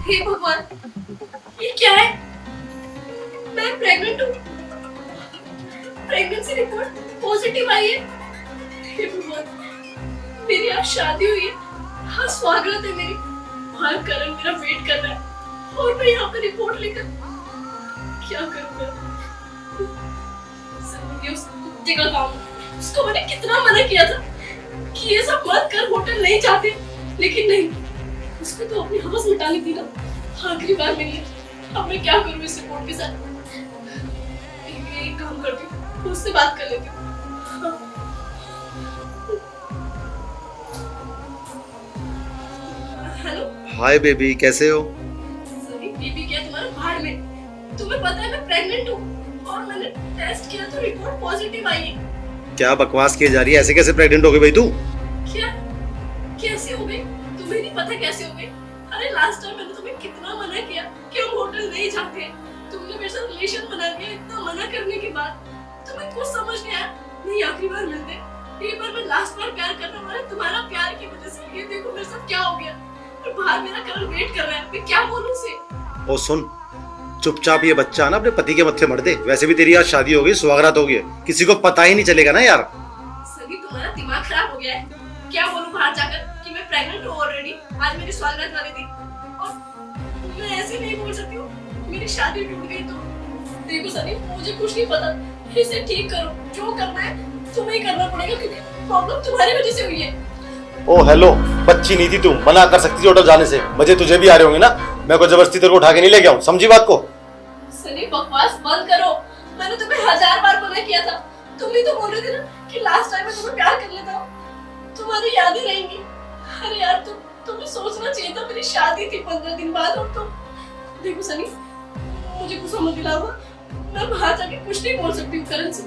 हे भगवान, ये क्या है? मैं प्रेग्नेंट हूँ। प्रेगनेंसी रिपोर्ट पॉजिटिव आई है। हे भगवान, मेरी आज शादी हुई है। हाँ, स्वागत है मेरी। हाँ, करण मेरा वेट कर रहा है और मैं यहाँ पे रिपोर्ट लेकर क्या करूँगा? जिंदगी उस कुत्ते का काम। उसको मैंने कितना मना किया था कि ये सब मत कर, होटल नहीं जाते, लेकिन नहीं, उसको तो अपनी हवस मिटानी थी ना। आखिरी बार मिली है, अब मैं क्या करूँ इस रिपोर्ट के साथ? एक काम करती हूँ, उससे बात कर लेती हूँ। हेलो। हाय बेबी, कैसे हो? सॉरी बेबी, क्या तुम्हारा भाड़ में? तुम्हें पता है मैं प्रेग्नेंट हूँ और मैंने टेस्ट किया तो रिपोर्ट पॉजिटिव आई है। क्या बकवास की जा रही है? ऐसे कैसे प्रेग्नेंट हो गई भाई तू? क्या? कैसे हो गई? तुम्हें नहीं पता कैसे हो गई? अरे लास्ट टाइम मैंने तुम्हें कितना मना किया कि हम होटल नहीं जाते। तुमने मेरे साथ रिलेशन बना लिया। इतना मना करने के बाद तुम्हें कुछ समझ नहीं आया? नहीं, आखिरी बार मिलते, ये बार मैं लास्ट बार प्यार करने वाला। तुम्हारा प्यार की वजह से ये देखो मेरे साथ क्या हो गया। और बाहर मेरा करण वेट कर रहा है, मैं क्या बोलूं उसे? ओ सुन, चुपचाप ये बच्चा ना अपने पति के मत्थे मर दे। वैसे भी तेरी आज शादी हो गई, सुहागरात हो गई, किसी को पता ही नहीं चलेगा ना यार। सगी, तुम्हारा दिमाग खराब हो गया है। क्या बोलूं बाहर जाकर कि मैं प्रेग्नेंट हूं ऑलरेडी? आज मेरी स्वागत वाली थी और मैं ऐसे नहीं बोल सकती हूँ मेरी शादी टूट गई तो। देखो सनी, मुझे कुछ नहीं पता, इसे ठीक करो। जो करना है तुम्हें ही करना पड़ेगा क्योंकि प्रॉब्लम तुम्हारी वजह से हुई है। ओ हेलो, बच्ची नहीं थी तू, मना कर सकती थी होटल जाने से। मजे तुझे भी आ रहे होंगे ना। मैं कोई जबरदस्ती तेरे को उठा के नहीं ले गया हूँ, समझी बात को? सनी, बकवास बंद करो। मैंने तुम्हें 1000 बार मना किया था। तुम ही तो बोल रहे थे ना कि लास्ट टाइम मैं तुम्हें प्यार कर लेता हूँ, तुम्हारी यादें रहेंगी। अरे यार, तुम्हें सोचना चाहिए था, मेरी शादी थी 15 दिन बाद। और तुम देखो सनी, मुझे गुस्सा मत दिलाओ। मैं बाहर जाके कुछ नहीं बोल सकती हूँ करण से।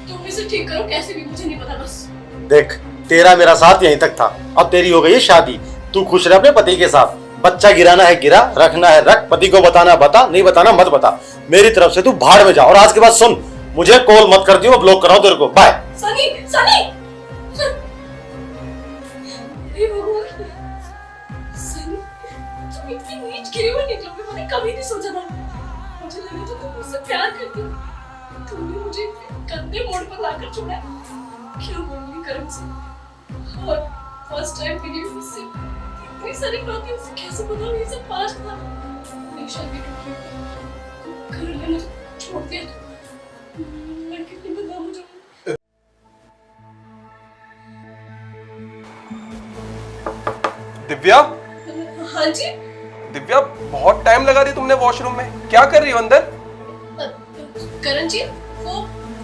तुम इसे ठीक करो कैसे भी, मुझे नहीं पता। बस देख, तेरा मेरा साथ यहीं तक था, अब तेरी हो गई है शादी। तू खुश रह अपने पति के साथ। बच्चा गिराना है गिरा, रखना है रख, पति को बताना बता, नहीं बताना मत बता। मेरी तरफ से तू भाड़ में जा। और आज के बाद सुन, मुझे कॉल मत कर दियो, ब्लॉक कराऊं तेरे को। बाय। सनी, सनी, हे भगवान, सनी, तुम इतनी नीच गिरी हुई निकलोगे मैंने कभी नहीं सोचा था। मुझे लगा था तुम मुझसे प्यार करती हो। तुमने मुझे गंदे मोड़ पर लाकर छोड़ा। क्या बोलूंगी करण से? और फर्स्ट टाइम मिली हूँ उससे, इतनी सारी बातें उसे कैसे बताऊं? ये सब पास था। मेरी शादी टूट गई, घर ने मुझे छोड़ दिया तो मैं कितनी बदनाम हो जाऊंगी। दिव्या, हाँ जी। दिव्या, बहुत टाइम लगा दी तुमने वॉशरूम में। क्या कर रही हो अंदर? करण जी, वो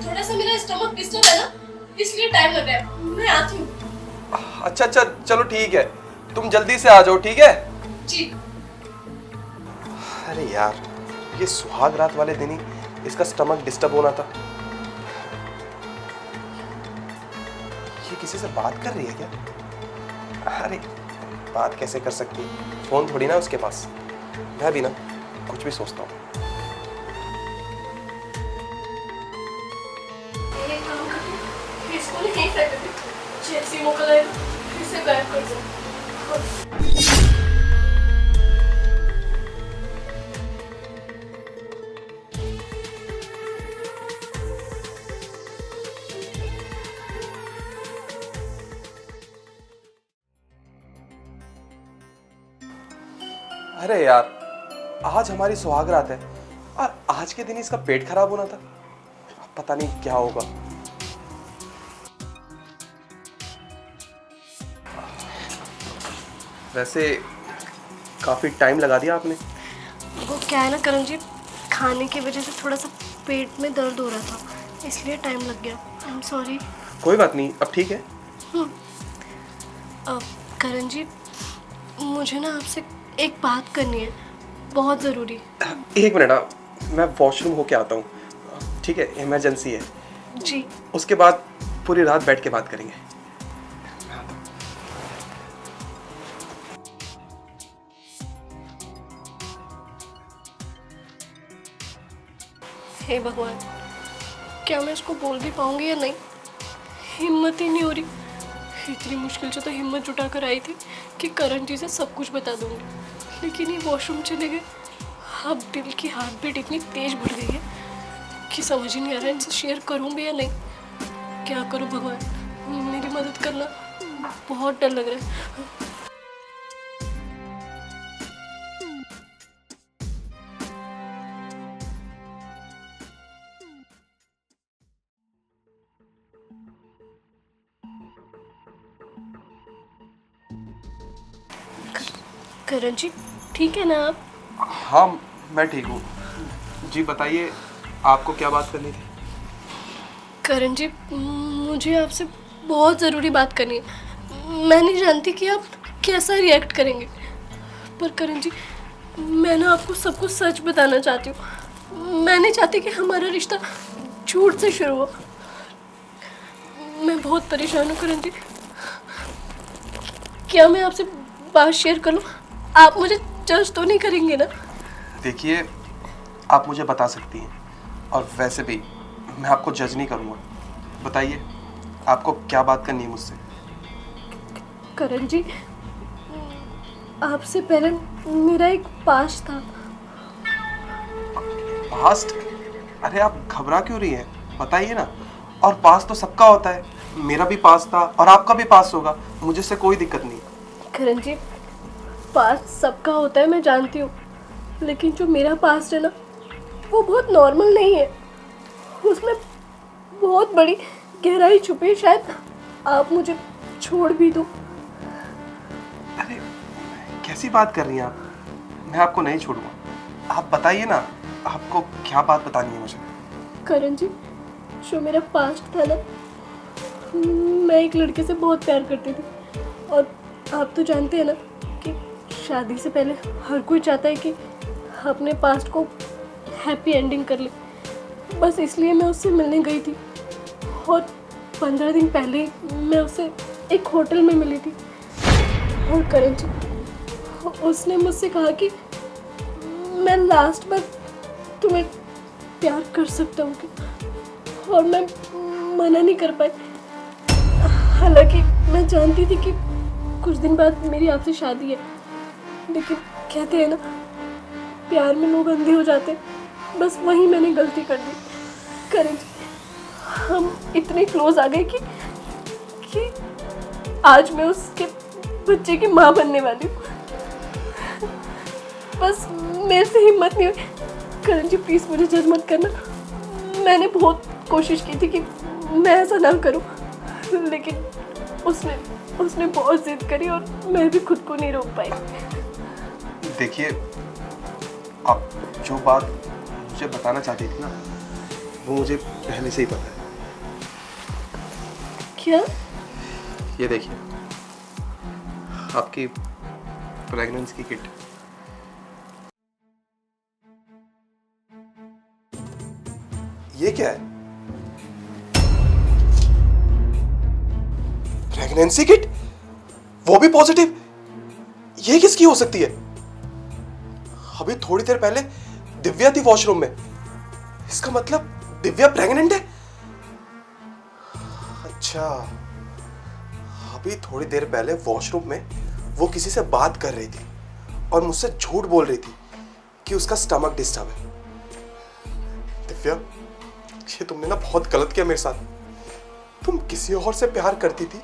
थोड़ा सा मेरा स्टमक डिस्टर्ब है ना, इसलिए टाइम लग रहा है। मैं आती हूँ। अच्छा अच्छा, चलो ठीक है, तुम जल्दी से आ जाओ, ठीक है? जी। अरे यार, ये सुहाग रात वाले दिन ही इसका स्टमक डिस्टर्ब होना था। ये किसी से बात कर रही है क्या? अरे बात कैसे कर सकती है, फोन थोड़ी ना उसके पास। मैं भी ना कुछ भी सोचता हूँ। इसको नहीं फेंक दे, जैसे मौका लगे इसे गायब कर दो। अरे यार, आज हमारी सुहाग रात है और आज के दिन इसका पेट खराब होना था। पता नहीं क्या होगा। वैसे काफी टाइम लगा दिया आपने। वो क्या है ना करण जी, खाने की वजह से थोड़ा सा पेट में दर्द हो रहा था, इसलिए टाइम लग गया। I am sorry. कोई बात नहीं, अब ठीक है। करण जी, मुझे ना आपसे एक बात करनी है, बहुत ज़रूरी। एक मिनट, मैं वॉशरूम होके आता हूँ, ठीक है? इमरजेंसी है। जी। उसके बाद पूरी रात बैठ के बात करेंगे। हे भगवान, क्या मैं इसको बोल भी पाऊंगी या नहीं? हिम्मत ही नहीं हो रही। इतनी मुश्किल से तो हिम्मत जुटा कर आई थी कि करण जी से सब कुछ बता दूंगी, लेकिन ये वॉशरूम चले गए। अब दिल की हार्ट बीट इतनी तेज बढ़ गई है कि समझ ही नहीं आ रहा इनसे शेयर करूं भी या नहीं। क्या करूं भगवान, मेरी मदद करना, बहुत डर लग रहा है। करण जी ठीक है ना आप? हाँ मैं ठीक हूँ। जी बताइए, आपको क्या बात करनी थी? करण जी मुझे आपसे बहुत ज़रूरी बात करनी है। मैं नहीं जानती कि आप कैसा रिएक्ट करेंगे, पर करण जी मैं ना आपको सब कुछ सच बताना चाहती हूँ। मैं नहीं चाहती कि हमारा रिश्ता झूठ से शुरू हो। मैं बहुत परेशान हूँ करण जी। क्या मैं आपसे बात शेयर कर लूँ? आप मुझे जज तो नहीं करेंगे ना? देखिए, आप मुझे बता सकती हैं, और वैसे भी मैं आपको जज नहीं करूँगा। बताइए, आपको क्या बात करनी है मुझसे? करण जी आपसे पहले मेरा एक पास्ट था। पास्ट? अरे आप घबरा क्यों रही हैं? बताइए ना। और पास्ट तो सबका होता है, मेरा भी पास्ट था और आपका भी पास्ट होगा, मुझे से कोई दिक्कत नहीं। करण जी पास्ट सबका होता है मैं जानती हूँ, लेकिन जो मेरा पास्ट है ना वो बहुत नॉर्मल नहीं है। उसमें बहुत बड़ी गहराई छुपी है। शायद आप मुझे छोड़ भी दो। अरे कैसी बात कर रही हैं आप? मैं आपको नहीं छोड़ूंगा। आप बताइए ना, आपको क्या बात बतानी है मुझे? करण जी जो मेरा पास्ट था ना, मैं एक लड़के से बहुत प्यार करती थी, और आप तो जानते हैं ना कि शादी से पहले हर कोई चाहता है कि अपने पास्ट को हैप्पी एंडिंग कर ले। बस इसलिए मैं उससे मिलने गई थी, और 15 दिन पहले ही मैं उससे एक होटल में मिली थी। और करण जी उसने मुझसे कहा कि मैं लास्ट बार तुम्हें प्यार कर सकता हूँ, और मैं मना नहीं कर पाई। हालांकि मैं जानती थी कि कुछ दिन बाद मेरी आपसे शादी है, लेकिन कहते हैं ना प्यार में लोग अंधे हो जाते, बस वही मैंने गलती कर दी। करण जी हम इतने क्लोज आ गए कि आज मैं उसके बच्चे की माँ बनने वाली हूँ। बस मेरे से हिम्मत नहीं हुई। करण जी प्लीज मुझे जज मत करना। मैंने बहुत कोशिश की थी कि मैं ऐसा ना करूं, लेकिन उसने बहुत जिद करी और मैं भी खुद को नहीं रोक पाई। देखिए, आप जो बात मुझे बताना चाहती थी ना, वो मुझे पहले से ही पता है। क्या? ये देखिए, आपकी प्रेगनेंसी की किट। ये क्या है? Pregnancy kit? वो भी पॉजिटिव? ये किसकी हो सकती है? अभी थोड़ी देर पहले दिव्या थी वॉशरूम में। इसका मतलब दिव्या प्रेग्नेंट है? अच्छा, अभी थोड़ी देर पहले वॉशरूम में वो किसी से बात कर रही थी और मुझसे झूठ बोल रही थी कि उसका स्टमक डिस्टर्ब है। दिव्या, ये तुमने ना बहुत गलत किया मेरे साथ। तुम किसी और से प्यार करती थी,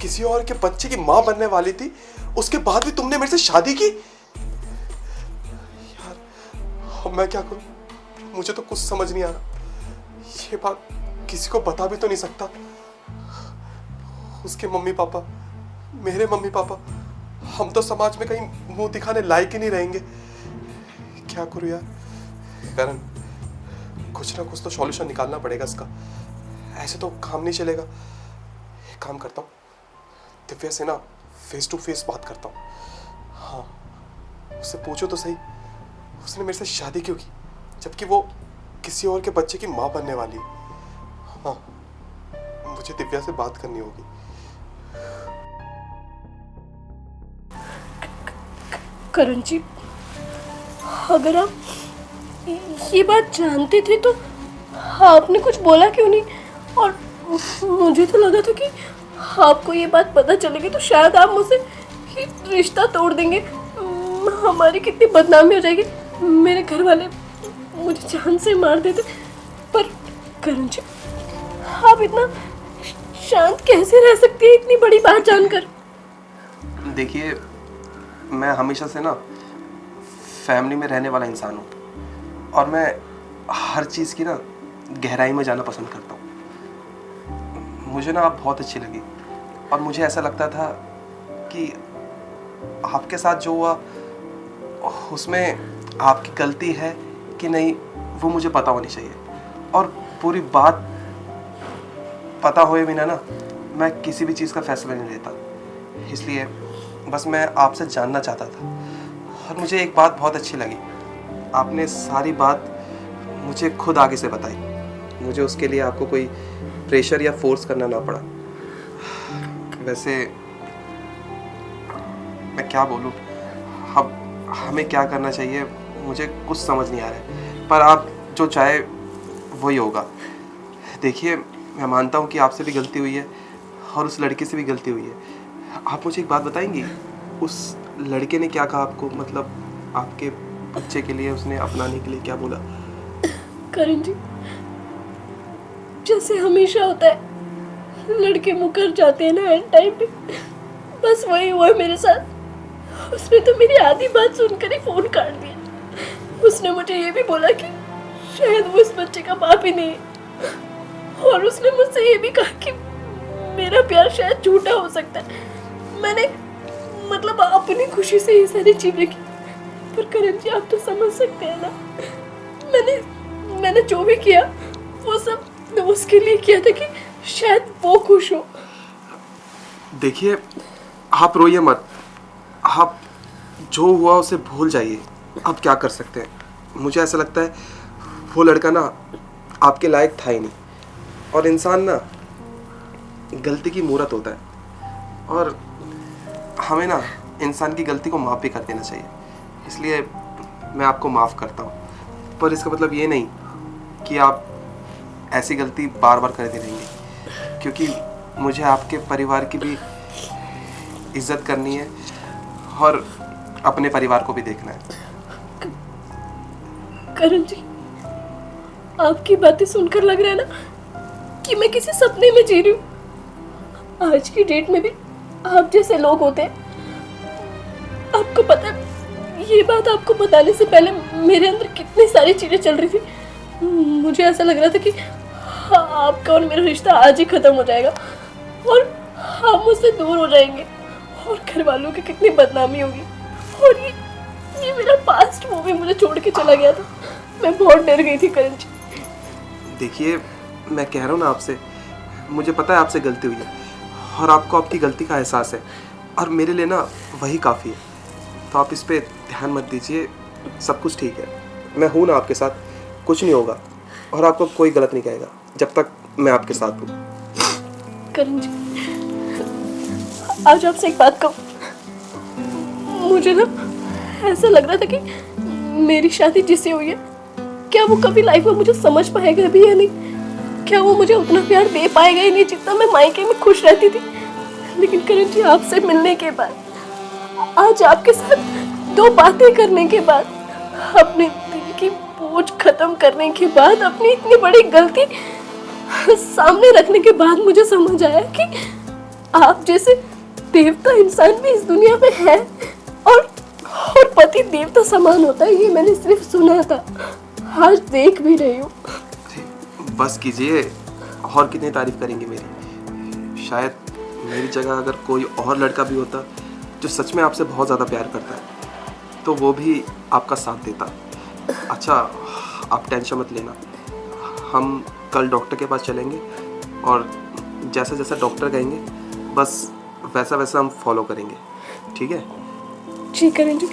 किसी और के बच्चे की मां बनने वाली थी, उसके बाद भी तुमने मेरे से शादी की। यार, अब मैं क्या करूं? मुझे तो कुछ समझ नहीं आ रहा। ये बात किसी को बता भी तो नहीं सकता। उसके मम्मी पापा, मेरे मम्मी पापा, हम तो समाज में कहीं मुंह दिखाने लायक ही नहीं रहेंगे। क्या करूं यार? करण, कुछ ना कुछ तो सॉल्यूशन निकालना पड़ेगा इसका। ऐसे तो काम नहीं चलेगा। एक काम करता हूँ, दिव्या से ना फेस टू फेस बात करता हूँ। हाँ, उससे पूछो तो सही, उसने मेरे से शादी क्यों की, जबकि वो किसी और के बच्चे की माँ बनने वाली है। हाँ, मुझे दिव्या से बात करनी होगी। करण जी अगर आप ये बात जानते थे तो आपने कुछ बोला क्यों नहीं? और मुझे तो लगा था कि आपको ये बात पता चलेगी तो शायद आप मुझसे रिश्ता तोड़ देंगे। हमारी कितनी बदनामी हो जाएगी। मेरे घर वाले मुझे जान से मार देते। पर करण जी, आप इतना शांत कैसे रह सकती है इतनी बड़ी बात जानकर? देखिए, मैं हमेशा से ना फैमिली में रहने वाला इंसान हूँ और मैं हर चीज़ की ना गहराई में जाना पसंद करता हूँ। मुझे ना आप बहुत अच्छी लगी और मुझे ऐसा लगता था कि आपके साथ जो हुआ उसमें आपकी गलती है कि नहीं वो मुझे पता होनी चाहिए। और पूरी बात पता हुए बिना ना मैं किसी भी चीज़ का फैसला नहीं लेता। इसलिए बस मैं आपसे जानना चाहता था। और मुझे एक बात बहुत अच्छी लगी, आपने सारी बात मुझे खुद आगे से बताई। मुझे उसके लिए आपको कोई प्रेशर या फोर्स करना ना पड़ा। वैसे मैं क्या बोलूँ, अब हमें क्या करना चाहिए मुझे कुछ समझ नहीं आ रहा है, पर आप जो चाहे वही होगा। देखिए, मैं मानता हूँ कि आपसे भी गलती हुई है और उस लड़के से भी गलती हुई है। आप मुझे एक बात बताएंगी, उस लड़के ने क्या कहा आपको? मतलब आपके बच्चे के लिए उसने अपनाने के लिए क्या बोला? करण जी, जैसे हमेशा होता है, लड़के मुकर जाते हैं ना एंड टाइम पे, बस वही हुआ मेरे साथ। उसने तो मेरी आधी बात सुनकर ही फोन काट दिया। उसने मुझे ये भी बोला कि शायद वो इस बच्चे का बाप ही नहीं है, और उसने मुझसे ये भी कहा कि मेरा प्यार शायद झूठा हो सकता है। मैंने मतलब अपनी खुशी से ये सारी चीजें की, पर करण जी आप तो समझ सकते हैं ना, मैंने जो भी किया वो सब उसके लिए किया था कि शायद वो खुश हो। देखिए, आप रोइए मत, आप जो हुआ उसे भूल जाइए। अब क्या कर सकते हैं? मुझे ऐसा लगता है वो लड़का ना आपके लायक था ही नहीं, और इंसान ना गलती की मूरत होता है, और हमें ना इंसान की गलती को माफ़ भी कर देना चाहिए। इसलिए मैं आपको माफ़ करता हूँ, पर इसका मतलब ये नहीं कि आप ऐसी गलती बार बार करते रहेंगे, क्योंकि मुझे आपके परिवार की भी इज्जत करनी है और अपने परिवार को भी देखना है। करण जी, आपकी बातें सुनकर लग रहा है ना कि मैं किसी सपने में जी रही हूँ। आज की डेट में भी आप जैसे लोग होते हैं। आपको पता है, ये बात आपको बताने से पहले मेरे अंदर कितनी सारी चीजें चल रही थी। मुझे ऐसा लग रहा था कि आपका और मेरा रिश्ता आज ही खत्म हो जाएगा और हम मुझसे दूर हो जाएंगे और घर वालों की कितनी बदनामी होगी। और ये मेरा पास्ट वो भी मुझे छोड़ के चला गया था। मैं बहुत डर गई थी करण जी। देखिए, मैं कह रहा हूँ ना आपसे, मुझे पता है आपसे गलती हुई है और आपको आपकी गलती का एहसास है, और मेरे लिए ना वही काफ़ी है। तो आप इस पे ध्यान मत दीजिए, सब कुछ ठीक है। मैं हूँ ना आपके साथ, कुछ नहीं होगा और आपको कोई गलत नहीं कहेगा जब तक मैं आपके साथ हूँ। करण जी, आज आपसे एक बात कहूँ। मुझे ना ऐसा लग रहा था कि मेरी शादी जिससे हुई है, क्या वो कभी लाइफ में मुझे समझ पाएगा भी या नहीं? क्या वो मुझे उतना प्यार दे पाएगा ही नहीं जितना मैं मायके में खुश रहती थी? लेकिन करण जी, आपसे मिलने के बाद, आज आपके साथ दो बातें करने के बाद, अपने दिल की बोझ खत्म करने के बाद, अपनी इतनी बड़ी गलती सामने रखने के बाद मुझे समझ आया कि आप जैसे देवता इंसान भी इस दुनिया में है, और पति देवता समान होता है। ये मैंने सिर्फ सुना था, आज देख भी रही हूँ। बस कीजिए, और कितनी तारीफ करेंगे मेरी? शायद मेरी जगह अगर कोई और लड़का भी होता जो सच में आपसे बहुत ज़्यादा प्यार करता है, तो वो भी आपका साथ देता। अच्छा, आप टेंशन मत लेना, हम कल डॉक्टर के पास चलेंगे और जैसा जैसा डॉक्टर कहेंगे बस वैसा वैसा हम फॉलो करेंगे, ठीक है? जी करण जी,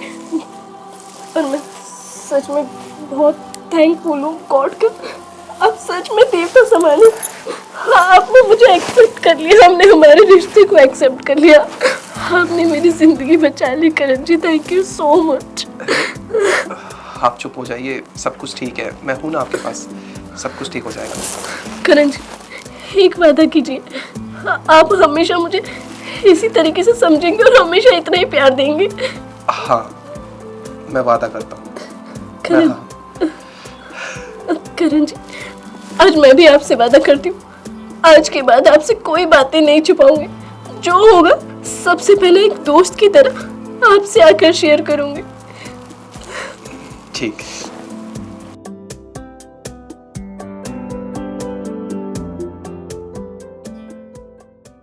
और मैं सच में बहुत थैंकफुल हूँ गॉड का। आप सच में देवता समान हैं। हाँ, आपने मुझे एक्सेप्ट कर लिया, हमने हमारे रिश्ते को एक्सेप्ट कर लिया। आपने मेरी जिंदगी बचा ली करण जी, थैंक यू सो मच। आप चुप हो जाइए, सब कुछ ठीक है, मैं हूँ ना आपके पास, सब कुछ ठीक हो जाएगा। करण जी, एक वादा कीजिए, आप हमेशा मुझे इसी तरीके से समझेंगे और हमेशा इतना ही प्यार देंगे। हाँ, मैं वादा करता हूँ। करण, करण जी, आज मैं भी आपसे वादा करती हूँ, आज के बाद आपसे कोई बातें नहीं छुपाऊंगी। जो होगा सबसे पहले एक दोस्त की तरह आपसे आकर शेयर करूंगी। ठीक है।